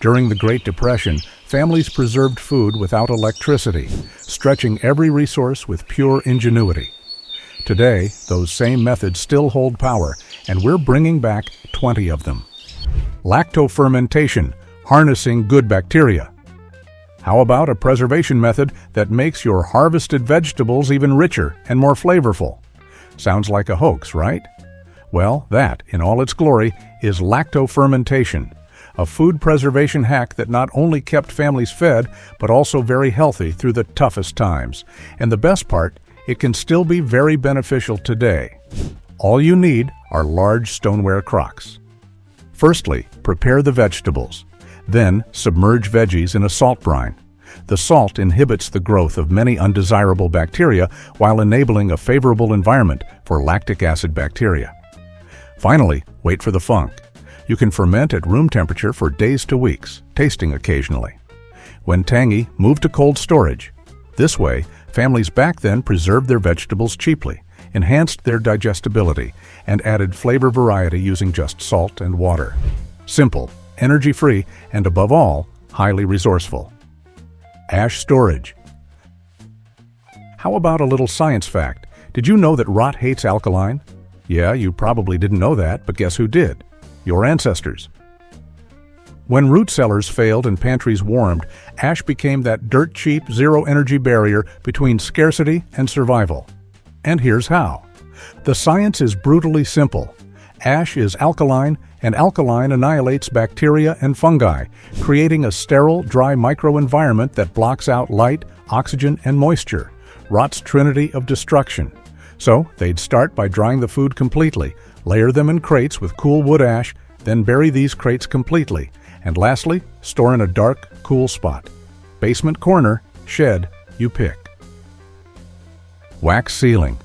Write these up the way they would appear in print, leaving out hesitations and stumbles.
During the Great Depression, families preserved food without electricity, stretching every resource with pure ingenuity. Today, those same methods still hold power, and we're bringing back 20 of them. Lacto-Fermentation, harnessing good bacteria. How about a preservation method that makes your harvested vegetables even richer and more flavorful? Sounds like a hoax, right? Well, that, in all its glory, is Lacto-Fermentation, a food preservation hack that not only kept families fed, but also very healthy through the toughest times. And the best part, it can still be very beneficial today. All you need are large stoneware crocks. Firstly, prepare the vegetables. Then, submerge veggies in a salt brine. The salt inhibits the growth of many undesirable bacteria while enabling a favorable environment for lactic acid bacteria. Finally, wait for the funk. You can ferment at room temperature for days to weeks, tasting occasionally. When tangy, move to cold storage. This way, families back then preserved their vegetables cheaply, enhanced their digestibility, and added flavor variety using just salt and water. Simple, energy-free, and above all, highly resourceful. Ash storage. How about a little science fact? Did you know that rot hates alkaline? Yeah, you probably didn't know that, but guess who did? Your ancestors. When root cellars failed and pantries warmed, ash became that dirt-cheap, zero-energy barrier between scarcity and survival. And here's how. The science is brutally simple. Ash is alkaline, and alkaline annihilates bacteria and fungi, creating a sterile, dry microenvironment that blocks out light, oxygen, and moisture, rot's trinity of destruction. So, they'd start by drying the food completely, layer them in crates with cool wood ash, then bury these crates completely, and lastly, store in a dark, cool spot. Basement corner, shed, you pick. Wax sealing.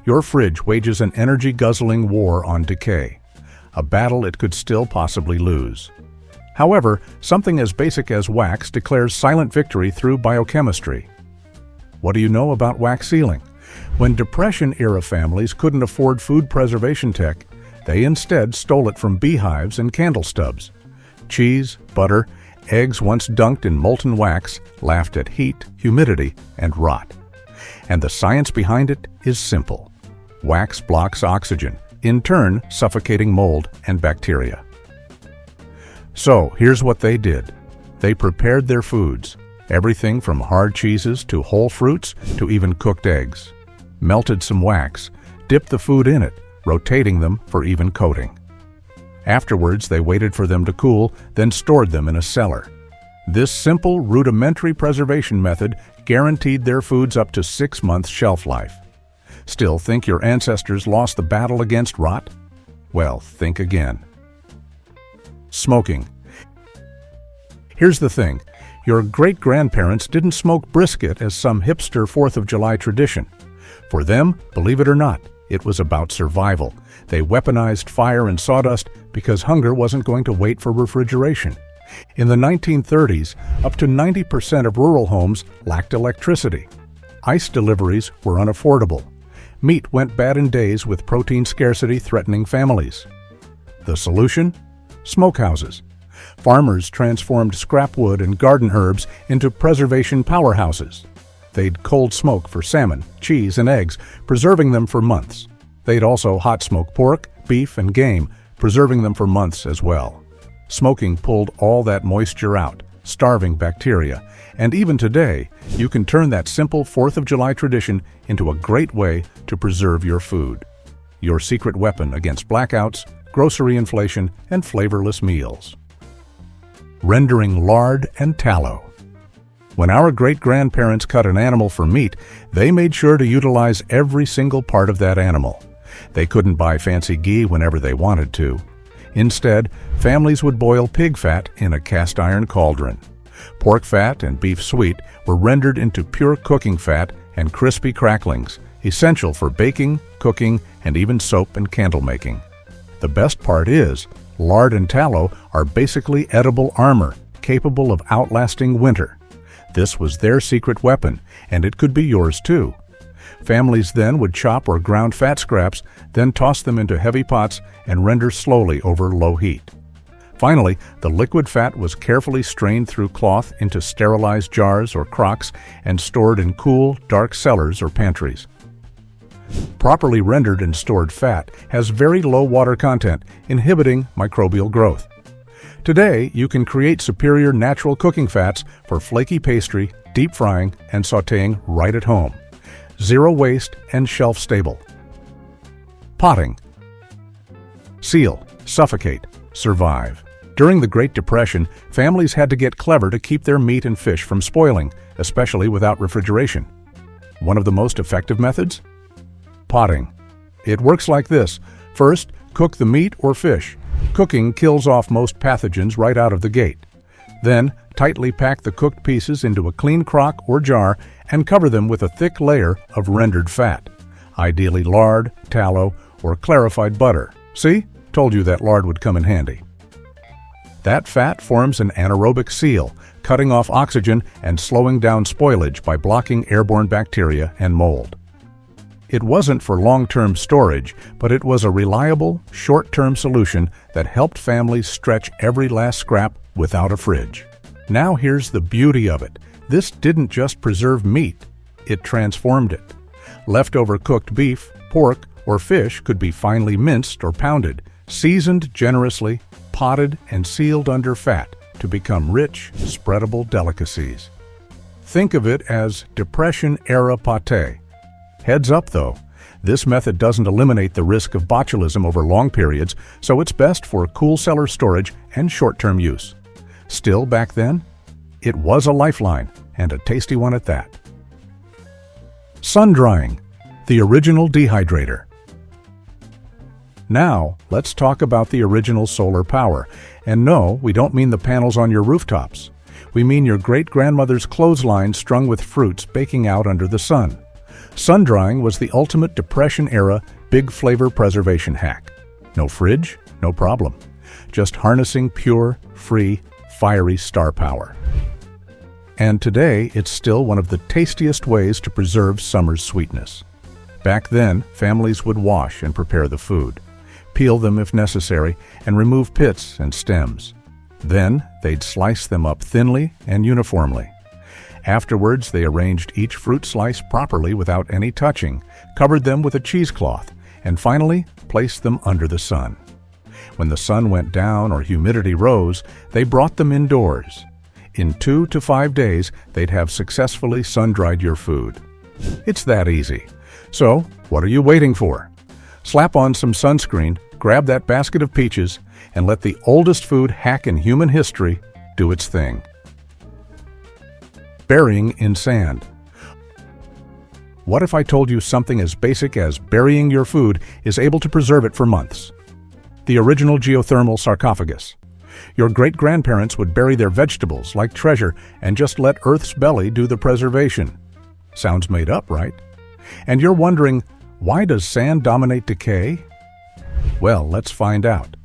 Your fridge wages an energy-guzzling war on decay, a battle it could still possibly lose. However, something as basic as wax declares silent victory through biochemistry. What do you know about wax sealing? When Depression-era families couldn't afford food preservation tech, they instead stole it from beehives and candle stubs. Cheese, butter, eggs once dunked in molten wax laughed at heat, humidity, and rot. And the science behind it is simple. Wax blocks oxygen, in turn suffocating mold and bacteria. So here's what they did. They prepared their foods, everything from hard cheeses to whole fruits to even cooked eggs. Melted some wax, dipped the food in it, rotating them for even coating. Afterwards, they waited for them to cool, then stored them in a cellar. This simple, rudimentary preservation method guaranteed their foods up to 6 months shelf life. Still think your ancestors lost the battle against rot? Well, think again. Smoking. Here's the thing. Your great-grandparents didn't smoke brisket as some hipster 4th of July tradition. For them, believe it or not, it was about survival. They weaponized fire and sawdust because hunger wasn't going to wait for refrigeration. In the 1930s, up to 90% of rural homes lacked electricity. Ice deliveries were unaffordable. Meat went bad in days with protein scarcity threatening families. The solution? Smokehouses. Farmers transformed scrap wood and garden herbs into preservation powerhouses. They'd cold smoke for salmon, cheese, and eggs, preserving them for months. They'd also hot smoke pork, beef, and game, preserving them for months as well. Smoking pulled all that moisture out, starving bacteria, and even today, you can turn that simple 4th of July tradition into a great way to preserve your food. Your secret weapon against blackouts, grocery inflation, and flavorless meals. Rendering lard and tallow. When our great-grandparents cut an animal for meat, they made sure to utilize every single part of that animal. They couldn't buy fancy ghee whenever they wanted to. Instead, families would boil pig fat in a cast-iron cauldron. Pork fat and beef suet were rendered into pure cooking fat and crispy cracklings, essential for baking, cooking, and even soap and candle making. The best part is, lard and tallow are basically edible armor, capable of outlasting winter. This was their secret weapon, and it could be yours too. Families then would chop or ground fat scraps, then toss them into heavy pots and render slowly over low heat. Finally, the liquid fat was carefully strained through cloth into sterilized jars or crocks and stored in cool, dark cellars or pantries. Properly rendered and stored fat has very low water content, inhibiting microbial growth. Today, you can create superior natural cooking fats for flaky pastry, deep frying, and sautéing right at home. Zero waste and shelf-stable. Potting. Seal, suffocate, survive. During the Great Depression, families had to get clever to keep their meat and fish from spoiling, especially without refrigeration. One of the most effective methods? Potting. It works like this. First, cook the meat or fish. Cooking kills off most pathogens right out of the gate. Then, tightly pack the cooked pieces into a clean crock or jar and cover them with a thick layer of rendered fat, ideally lard, tallow, or clarified butter. See? Told you that lard would come in handy. That fat forms an anaerobic seal, cutting off oxygen and slowing down spoilage by blocking airborne bacteria and mold. It wasn't for long-term storage, but it was a reliable, short-term solution that helped families stretch every last scrap without a fridge. Now here's the beauty of it. This didn't just preserve meat, it transformed it. Leftover cooked beef, pork, or fish could be finely minced or pounded, seasoned generously, potted and sealed under fat to become rich, spreadable delicacies. Think of it as Depression-era pâté. Heads up though, this method doesn't eliminate the risk of botulism over long periods, so it's best for cool cellar storage and short-term use. Still, back then, it was a lifeline, and a tasty one at that. Sun drying, the original dehydrator. Now, let's talk about the original solar power. And no, we don't mean the panels on your rooftops. We mean your great-grandmother's clothesline strung with fruits baking out under the sun. Sun drying was the ultimate Depression-era big flavor preservation hack. No fridge? No problem. Just harnessing pure, free, fiery star power. And today, it's still one of the tastiest ways to preserve summer's sweetness. Back then, families would wash and prepare the food, peel them if necessary, and remove pits and stems. Then, they'd slice them up thinly and uniformly. Afterwards, they arranged each fruit slice properly without any touching, covered them with a cheesecloth, and finally placed them under the sun. When the sun went down or humidity rose, they brought them indoors. In 2 to 5 days, they'd have successfully sun-dried your food. It's that easy. So, what are you waiting for? Slap on some sunscreen, grab that basket of peaches, and let the oldest food hack in human history do its thing. Burying in sand. What if I told you something as basic as burying your food is able to preserve it for months? The original geothermal sarcophagus. Your great-grandparents would bury their vegetables like treasure and just let Earth's belly do the preservation. Sounds made up, right? And you're wondering, why does sand dominate decay? Well, let's find out.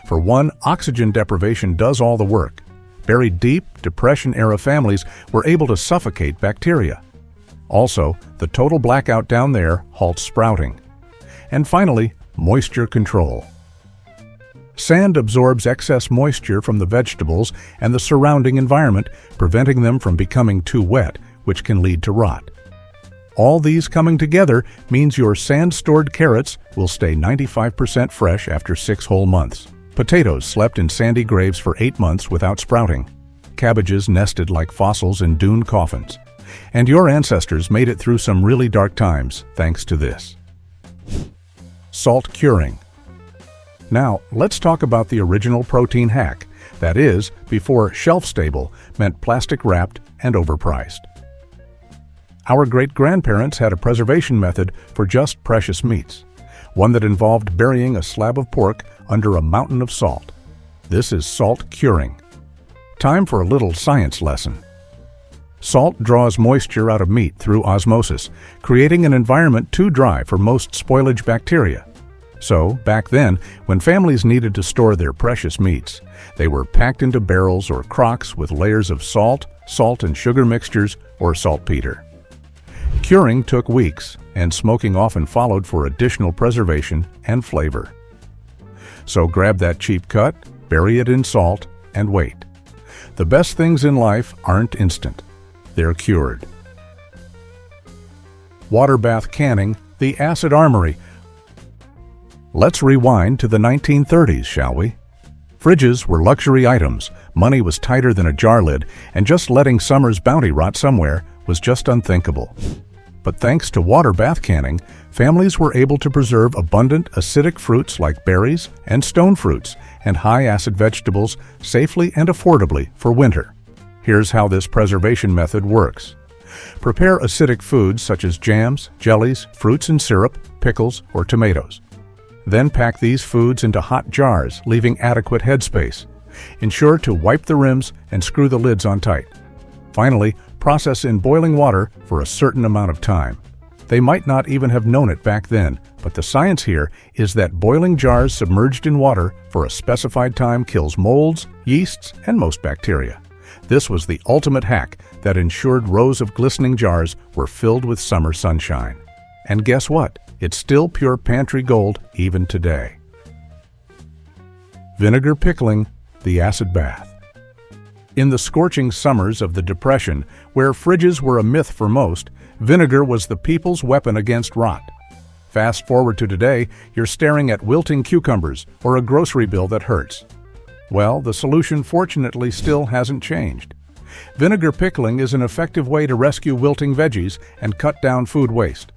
For one, oxygen deprivation does all the work. Buried deep, Depression-era families were able to suffocate bacteria. Also, the total blackout down there halts sprouting. And finally, moisture control. Sand absorbs excess moisture from the vegetables and the surrounding environment, preventing them from becoming too wet, which can lead to rot. All these coming together means your sand-stored carrots will stay 95% fresh after 6 whole months. Potatoes slept in sandy graves for 8 months without sprouting. Cabbages nested like fossils in dune coffins. And your ancestors made it through some really dark times thanks to this. Salt curing. Now, let's talk about the original protein hack. That is, before shelf-stable meant plastic-wrapped and overpriced. Our great-grandparents had a preservation method for just precious meats, one that involved burying a slab of pork under a mountain of salt. This is salt curing. Time for a little science lesson. Salt draws moisture out of meat through osmosis, creating an environment too dry for most spoilage bacteria. So, back then, when families needed to store their precious meats, they were packed into barrels or crocks with layers of salt, salt and sugar mixtures, or saltpeter. Curing took weeks, and smoking often followed for additional preservation and flavor. So grab that cheap cut, bury it in salt, and wait. The best things in life aren't instant. They're cured. Water bath canning, the acid armory. Let's rewind to the 1930s, shall we? Fridges were luxury items, money was tighter than a jar lid, and just letting summer's bounty rot somewhere was just unthinkable. But thanks to water bath canning, families were able to preserve abundant acidic fruits like berries and stone fruits and high-acid vegetables safely and affordably for winter. Here's how this preservation method works. Prepare acidic foods such as jams, jellies, fruits and syrup, pickles, or tomatoes. Then pack these foods into hot jars, leaving adequate headspace. Ensure to wipe the rims and screw the lids on tight. Finally, process in boiling water for a certain amount of time. They might not even have known it back then, but the science here is that boiling jars submerged in water for a specified time kills molds, yeasts, and most bacteria. This was the ultimate hack that ensured rows of glistening jars were filled with summer sunshine. And guess what? It's still pure pantry gold even today. Vinegar pickling, the acid bath. In the scorching summers of the Depression, where fridges were a myth for most, vinegar was the people's weapon against rot. Fast forward to today, you're staring at wilting cucumbers or a grocery bill that hurts. Well, the solution fortunately still hasn't changed. Vinegar pickling is an effective way to rescue wilting veggies and cut down food waste.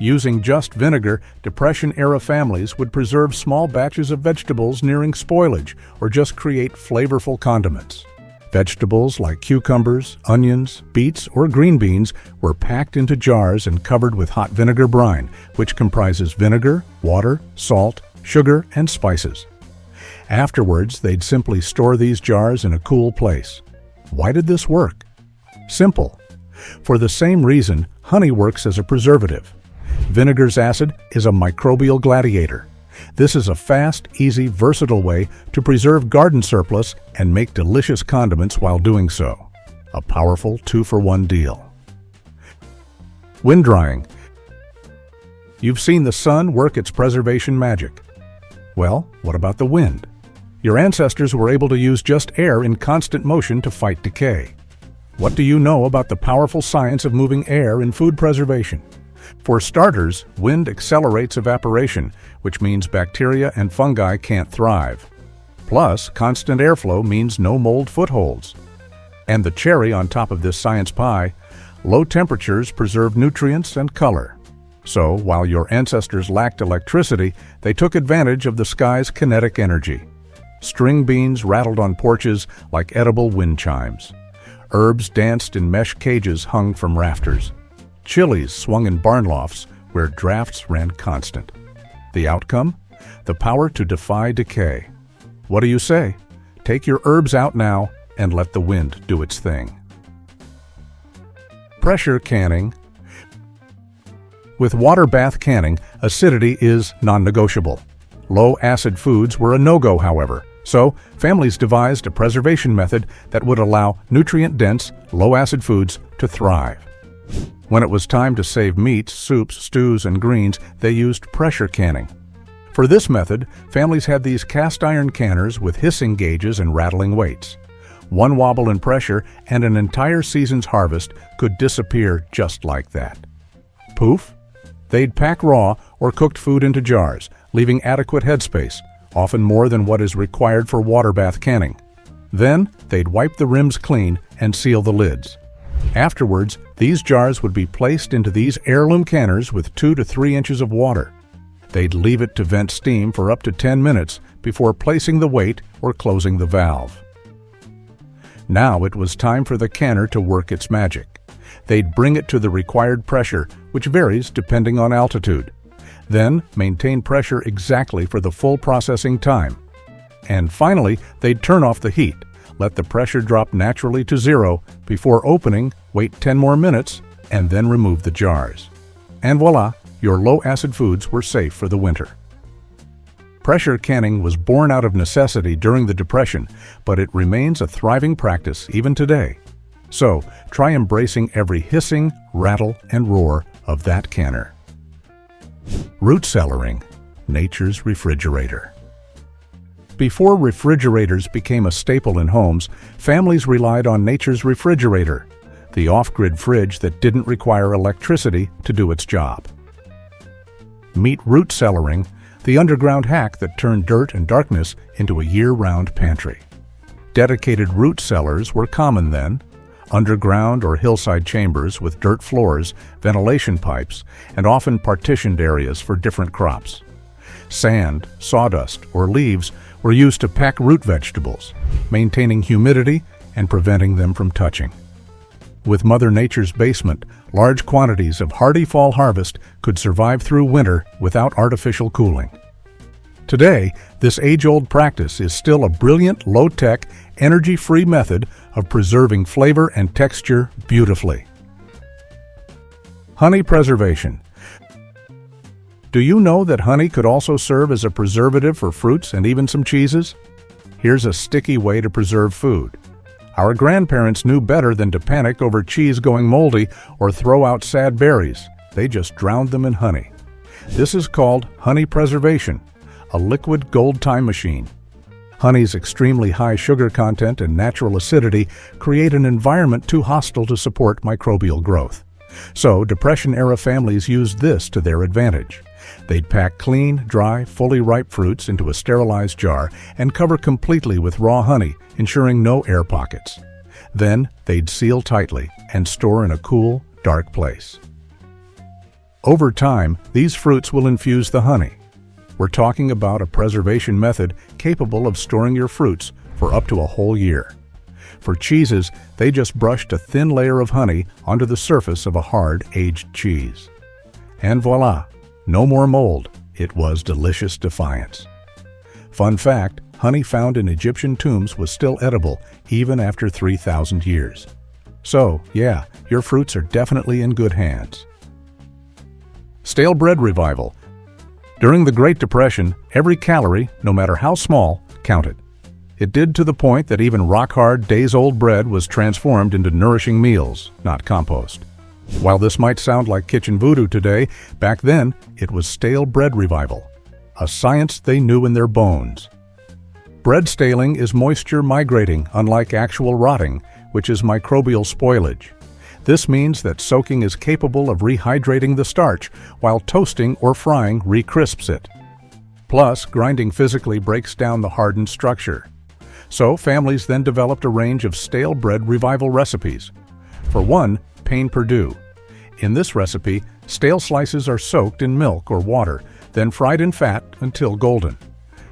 Using just vinegar, Depression-era families would preserve small batches of vegetables nearing spoilage or just create flavorful condiments. Vegetables like cucumbers, onions, beets, or green beans were packed into jars and covered with hot vinegar brine, which comprises vinegar, water, salt, sugar, and spices. Afterwards, they'd simply store these jars in a cool place. Why did this work? Simple. For the same reason, honey works as a preservative. Vinegar's acid is a microbial gladiator. This is a fast, easy, versatile way to preserve garden surplus and make delicious condiments while doing so. A powerful 2-for-1 deal. Wind drying. You've seen the sun work its preservation magic. Well, what about the wind? Your ancestors were able to use just air in constant motion to fight decay. What do you know about the powerful science of moving air in food preservation? For starters, wind accelerates evaporation, which means bacteria and fungi can't thrive. Plus, constant airflow means no mold footholds. And the cherry on top of this science pie, low temperatures preserve nutrients and color. So, while your ancestors lacked electricity, they took advantage of the sky's kinetic energy. String beans rattled on porches like edible wind chimes. Herbs danced in mesh cages hung from rafters. Chilies swung in barn lofts where drafts ran constant. The outcome? The power to defy decay. What do you say? Take your herbs out now and let the wind do its thing. Pressure canning. With water bath canning, acidity is non-negotiable. Low-acid foods were a no-go, however, so families devised a preservation method that would allow nutrient-dense, low-acid foods to thrive. When it was time to save meats, soups, stews, and greens, they used pressure canning. For this method, families had these cast-iron canners with hissing gauges and rattling weights. One wobble in pressure and an entire season's harvest could disappear just like that. Poof! They'd pack raw or cooked food into jars, leaving adequate headspace, often more than what is required for water bath canning. Then, they'd wipe the rims clean and seal the lids. Afterwards, these jars would be placed into these heirloom canners with 2 to 3 inches of water. They'd leave it to vent steam for up to 10 minutes before placing the weight or closing the valve. Now it was time for the canner to work its magic. They'd bring it to the required pressure, which varies depending on altitude. Then maintain pressure exactly for the full processing time. And finally, they'd turn off the heat. Let the pressure drop naturally to 0 before opening, wait 10 more minutes, and then remove the jars. And voila, your low-acid foods were safe for the winter. Pressure canning was born out of necessity during the Depression, but it remains a thriving practice even today. So, try embracing every hissing, rattle, and roar of that canner. Root cellaring, nature's refrigerator. Before refrigerators became a staple in homes, families relied on nature's refrigerator, the off-grid fridge that didn't require electricity to do its job. Meet root cellaring, the underground hack that turned dirt and darkness into a year-round pantry. Dedicated root cellars were common then, underground or hillside chambers with dirt floors, ventilation pipes, and often partitioned areas for different crops. Sand, sawdust, or leaves were used to pack root vegetables, maintaining humidity and preventing them from touching. With Mother Nature's basement, large quantities of hardy fall harvest could survive through winter without artificial cooling. Today, this age-old practice is still a brilliant, low-tech, energy-free method of preserving flavor and texture beautifully. Honey preservation. Do you know that honey could also serve as a preservative for fruits and even some cheeses? Here's a sticky way to preserve food. Our grandparents knew better than to panic over cheese going moldy or throw out sad berries. They just drowned them in honey. This is called honey preservation, a liquid gold time machine. Honey's extremely high sugar content and natural acidity create an environment too hostile to support microbial growth. So, Depression-era families used this to their advantage. They'd pack clean, dry, fully ripe fruits into a sterilized jar and cover completely with raw honey, ensuring no air pockets. Then, they'd seal tightly and store in a cool, dark place. Over time, these fruits will infuse the honey. We're talking about a preservation method capable of storing your fruits for up to a whole year. For cheeses, they just brushed a thin layer of honey onto the surface of a hard, aged cheese. And voila! No more mold. It was delicious defiance. Fun fact, honey found in Egyptian tombs was still edible even after 3,000 years. So, yeah, your fruits are definitely in good hands. Stale bread revival. During the Great Depression, every calorie, no matter how small, counted. It did to the point that even rock-hard, days-old bread was transformed into nourishing meals, not compost. While this might sound like kitchen voodoo today, back then it was stale bread revival, a science they knew in their bones. Bread staling is moisture migrating, unlike actual rotting, which is microbial spoilage. This means that soaking is capable of rehydrating the starch, while toasting or frying recrisps it. Plus, grinding physically breaks down the hardened structure. So, families then developed a range of stale bread revival recipes. For one, Pain Perdue. In this recipe, stale slices are soaked in milk or water, then fried in fat until golden.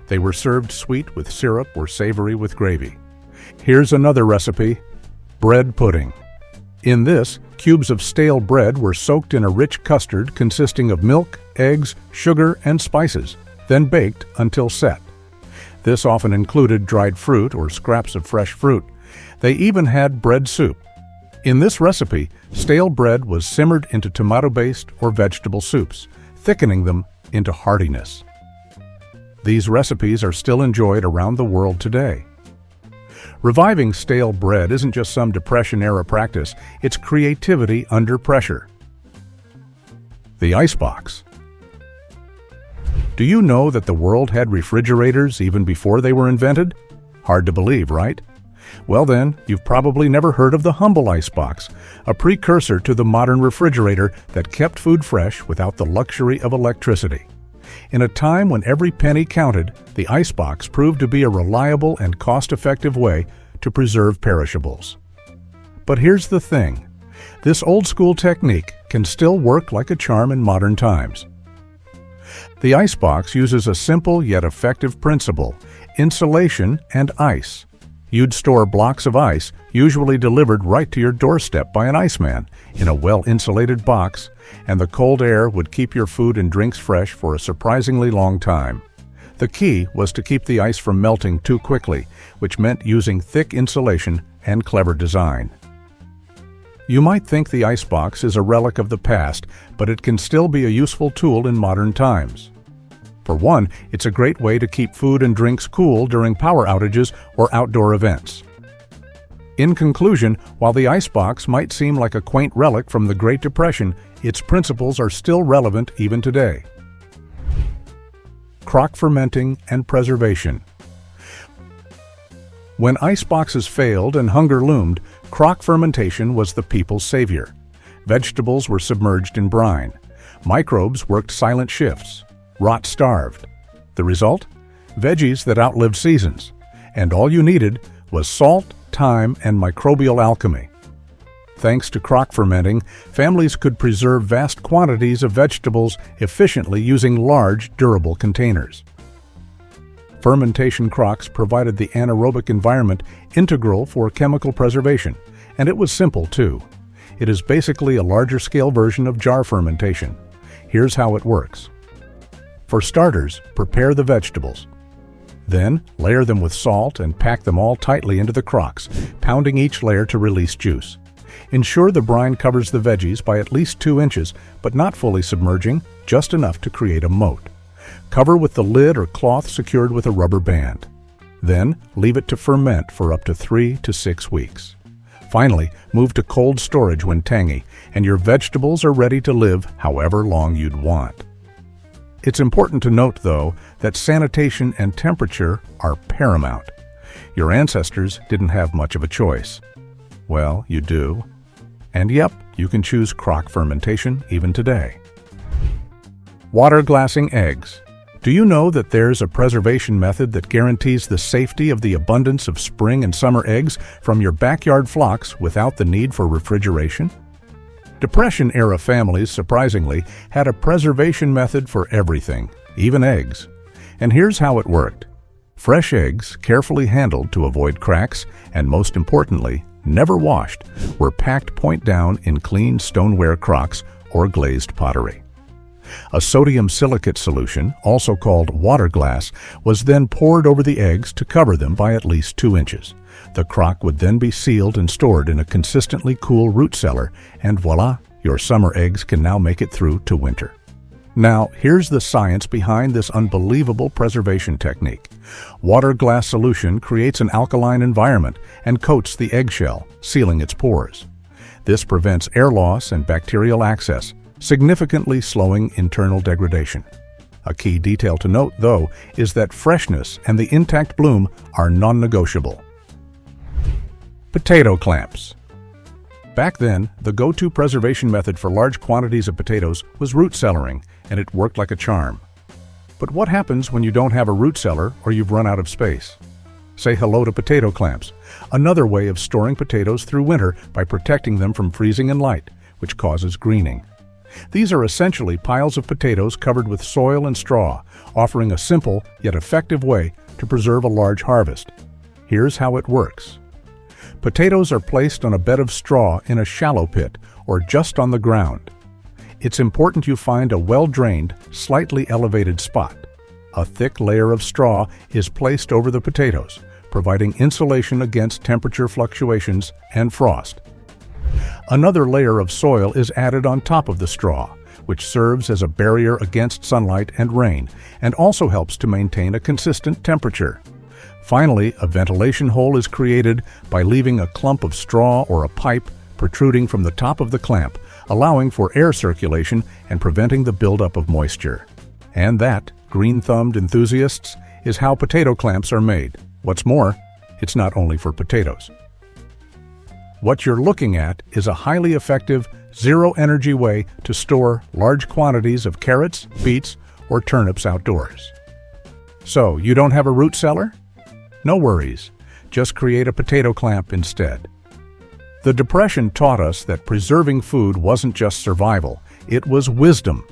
They were served sweet with syrup or savory with gravy. Here's another recipe, bread pudding. In this, cubes of stale bread were soaked in a rich custard consisting of milk, eggs, sugar, and spices, then baked until set. This often included dried fruit or scraps of fresh fruit. They even had bread soup. In this recipe, stale bread was simmered into tomato-based or vegetable soups, thickening them into heartiness. These recipes are still enjoyed around the world today. Reviving stale bread isn't just some Depression-era practice, it's creativity under pressure. The Icebox. Do you know that the world had refrigerators even before they were invented? Hard to believe, right? Well then, you've probably never heard of the humble icebox, a precursor to the modern refrigerator that kept food fresh without the luxury of electricity. In a time when every penny counted, the icebox proved to be a reliable and cost-effective way to preserve perishables. But here's the thing, this old-school technique can still work like a charm in modern times. The icebox uses a simple yet effective principle, insulation and ice. You'd store blocks of ice, usually delivered right to your doorstep by an iceman, in a well-insulated box, and the cold air would keep your food and drinks fresh for a surprisingly long time. The key was to keep the ice from melting too quickly, which meant using thick insulation and clever design. You might think the icebox is a relic of the past, but it can still be a useful tool in modern times. For one, it's a great way to keep food and drinks cool during power outages or outdoor events. In conclusion, while the icebox might seem like a quaint relic from the Great Depression, its principles are still relevant even today. Crock fermenting and preservation. When iceboxes failed and hunger loomed, crock fermentation was the people's savior. Vegetables were submerged in brine. Microbes worked silent shifts. Rot starved. The result? Veggies that outlived seasons. And all you needed was salt, thyme, and microbial alchemy. Thanks to crock fermenting, families could preserve vast quantities of vegetables efficiently using large, durable containers. Fermentation crocks provided the anaerobic environment integral for chemical preservation, and it was simple too. It is basically a larger-scale version of jar fermentation. Here's how it works. For starters, prepare the vegetables. Then, layer them with salt and pack them all tightly into the crocks, pounding each layer to release juice. Ensure the brine covers the veggies by at least 2 inches, but not fully submerging, just enough to create a moat. Cover with the lid or cloth secured with a rubber band. Then, leave it to ferment for up to 3 to 6 weeks. Finally, move to cold storage when tangy, and your vegetables are ready to live however long you'd want. It's important to note, though, that sanitation and temperature are paramount. Your ancestors didn't have much of a choice. Well, you do. And yep, you can choose crock fermentation even today. Water glassing eggs. Do you know that there's a preservation method that guarantees the safety of the abundance of spring and summer eggs from your backyard flocks without the need for refrigeration? Depression-era families, surprisingly, had a preservation method for everything, even eggs. And here's how it worked. Fresh eggs, carefully handled to avoid cracks, and most importantly, never washed, were packed point down in clean stoneware crocks or glazed pottery. A sodium silicate solution, also called water glass, was then poured over the eggs to cover them by at least 2 inches. The crock would then be sealed and stored in a consistently cool root cellar, and voila, your summer eggs can now make it through to winter. Now, here's the science behind this unbelievable preservation technique. Water glass solution creates an alkaline environment and coats the eggshell, sealing its pores. This prevents air loss and bacterial access, significantly slowing internal degradation. A key detail to note, though, is that freshness and the intact bloom are non-negotiable. Potato clamps. Back then, the go-to preservation method for large quantities of potatoes was root cellaring, and it worked like a charm. But what happens when you don't have a root cellar or you've run out of space? Say hello to potato clamps, another way of storing potatoes through winter by protecting them from freezing and light, which causes greening. These are essentially piles of potatoes covered with soil and straw, offering a simple yet effective way to preserve a large harvest. Here's how it works. Potatoes are placed on a bed of straw in a shallow pit or just on the ground. It's important you find a well-drained, slightly elevated spot. A thick layer of straw is placed over the potatoes, providing insulation against temperature fluctuations and frost. Another layer of soil is added on top of the straw, which serves as a barrier against sunlight and rain, and also helps to maintain a consistent temperature. Finally, a ventilation hole is created by leaving a clump of straw or a pipe protruding from the top of the clamp, allowing for air circulation and preventing the buildup of moisture. And that, green-thumbed enthusiasts, is how potato clamps are made. What's more, it's not only for potatoes. What you're looking at is a highly effective, zero-energy way to store large quantities of carrots, beets, or turnips outdoors. So, you don't have a root cellar? No worries. Just create a potato clamp instead. The Depression taught us that preserving food wasn't just survival, it was wisdom.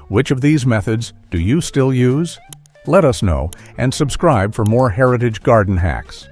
Which of these methods do you still use? Let us know and subscribe for more heritage garden hacks.